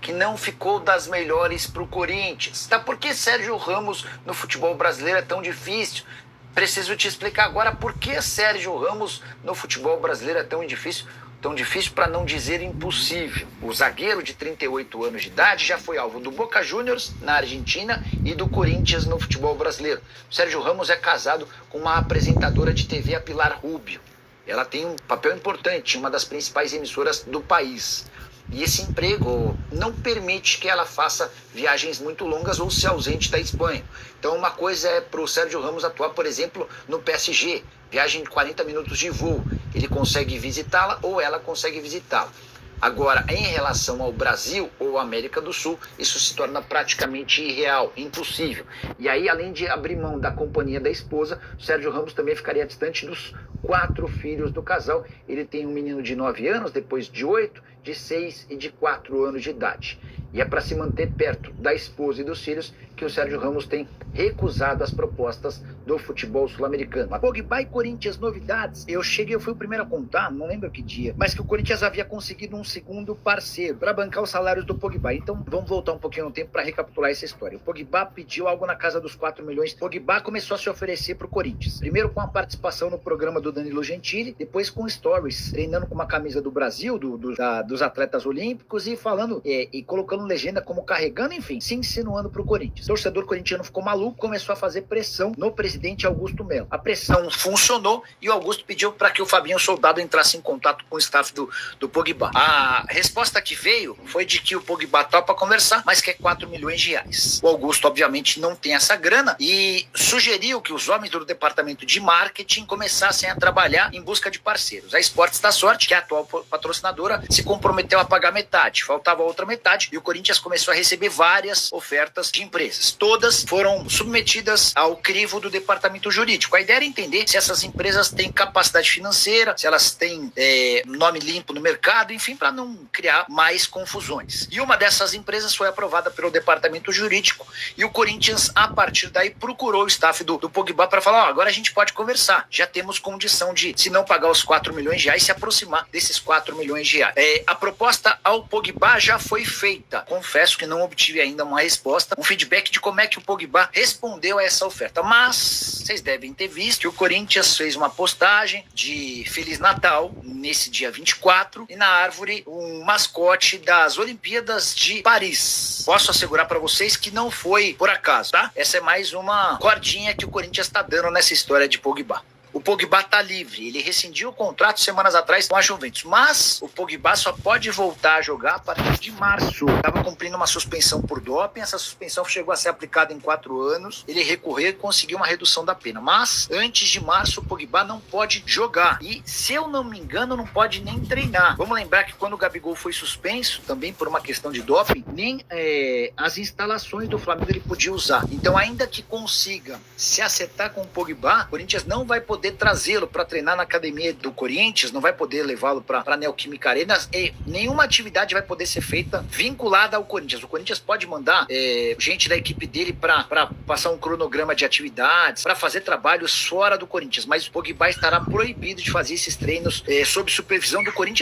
que não ficou das melhores para o Corinthians. Tá? Por que Sérgio Ramos no futebol brasileiro é tão difícil? Preciso te explicar agora por que Sérgio Ramos no futebol brasileiro é tão difícil para não dizer impossível. O zagueiro de 38 anos de idade já foi alvo do Boca Juniors na Argentina e do Corinthians no futebol brasileiro. O Sérgio Ramos é casado com uma apresentadora de TV, a Pilar Rubio. Ela tem um papel importante em uma das principais emissoras do país. E esse emprego não permite que ela faça viagens muito longas ou se ausente da Espanha. Então uma coisa é para o Sérgio Ramos atuar, por exemplo, no PSG. Viagem de 40 minutos de voo. Ele consegue visitá-la ou ela consegue visitá-la. Agora, em relação ao Brasil ou América do Sul, isso se torna praticamente irreal, impossível. E aí, além de abrir mão da companhia da esposa, o Sérgio Ramos também ficaria distante dos 4 filhos do casal. Ele tem um menino de 9 anos, depois de 8, de 6 e de 4 anos de idade. E é para se manter perto da esposa e dos filhos que o Sérgio Ramos tem recusado as propostas do futebol sul-americano. Pogba e Corinthians, novidades. Eu fui o primeiro a contar, não lembro que dia, mas que o Corinthians havia conseguido um segundo parceiro para bancar os salários do Pogba. Então vamos voltar um pouquinho no tempo para recapitular essa história. O Pogba pediu algo na casa dos 4 milhões. O Pogba começou a se oferecer para o Corinthians. Primeiro com a participação no programa do Danilo Gentili, depois com stories, treinando com uma camisa do Brasil, dos atletas olímpicos e falando e colocando legenda como carregando, enfim, se insinuando para o Corinthians. O torcedor corintiano ficou maluco, começou a fazer pressão no presidente Augusto Melo. A pressão funcionou e o Augusto pediu para que o Fabinho Soldado entrasse em contato com o staff do Pogba. A resposta que veio foi de que o Pogba topa conversar, mas quer 4 milhões de reais. O Augusto, obviamente, não tem essa grana e sugeriu que os homens do departamento de marketing começassem a trabalhar em busca de parceiros. A Esportes da Sorte, que é a atual patrocinadora, se comprometeu a pagar metade, faltava a outra metade e o Corinthians começou a receber várias ofertas de empresas. Todas foram submetidas ao crivo do departamento jurídico. A ideia era entender se essas empresas têm capacidade financeira, se elas têm nome limpo no mercado, enfim, para não criar mais confusões. E uma dessas empresas foi aprovada pelo departamento jurídico e o Corinthians, a partir daí, procurou o staff do Pogba para falar, agora a gente pode conversar. Já temos condição de, se não pagar os 4 milhões de reais, se aproximar desses 4 milhões de reais. A proposta ao Pogba já foi feita. Confesso que não obtive ainda uma resposta, um feedback de como é que o Pogba respondeu a essa oferta. Mas vocês devem ter visto que o Corinthians fez uma postagem de Feliz Natal nesse dia 24 e na árvore um mascote das Olimpíadas de Paris. Posso assegurar para vocês que não foi por acaso, tá? Essa é mais uma cordinha que o Corinthians está dando nessa história de Pogba. O Pogba tá livre, ele rescindiu o contrato semanas atrás com a Juventus, mas o Pogba só pode voltar a jogar a partir de março. Estava cumprindo uma suspensão por doping, essa suspensão chegou a ser aplicada em 4 anos, ele recorreu e conseguiu uma redução da pena, mas antes de março o Pogba não pode jogar e, se eu não me engano, não pode nem treinar. Vamos lembrar que quando o Gabigol foi suspenso, também por uma questão de doping, nem as instalações do Flamengo ele podia usar. Então, ainda que consiga se acertar com o Pogba, o Corinthians não vai poder trazê-lo para treinar na academia do Corinthians, não vai poder levá-lo para a Neoquímica Arena e nenhuma atividade vai poder ser feita vinculada ao Corinthians. O Corinthians pode mandar gente da equipe dele para passar um cronograma de atividades, para fazer trabalhos fora do Corinthians, mas o Pogba estará proibido de fazer esses treinos sob supervisão do Corinthians.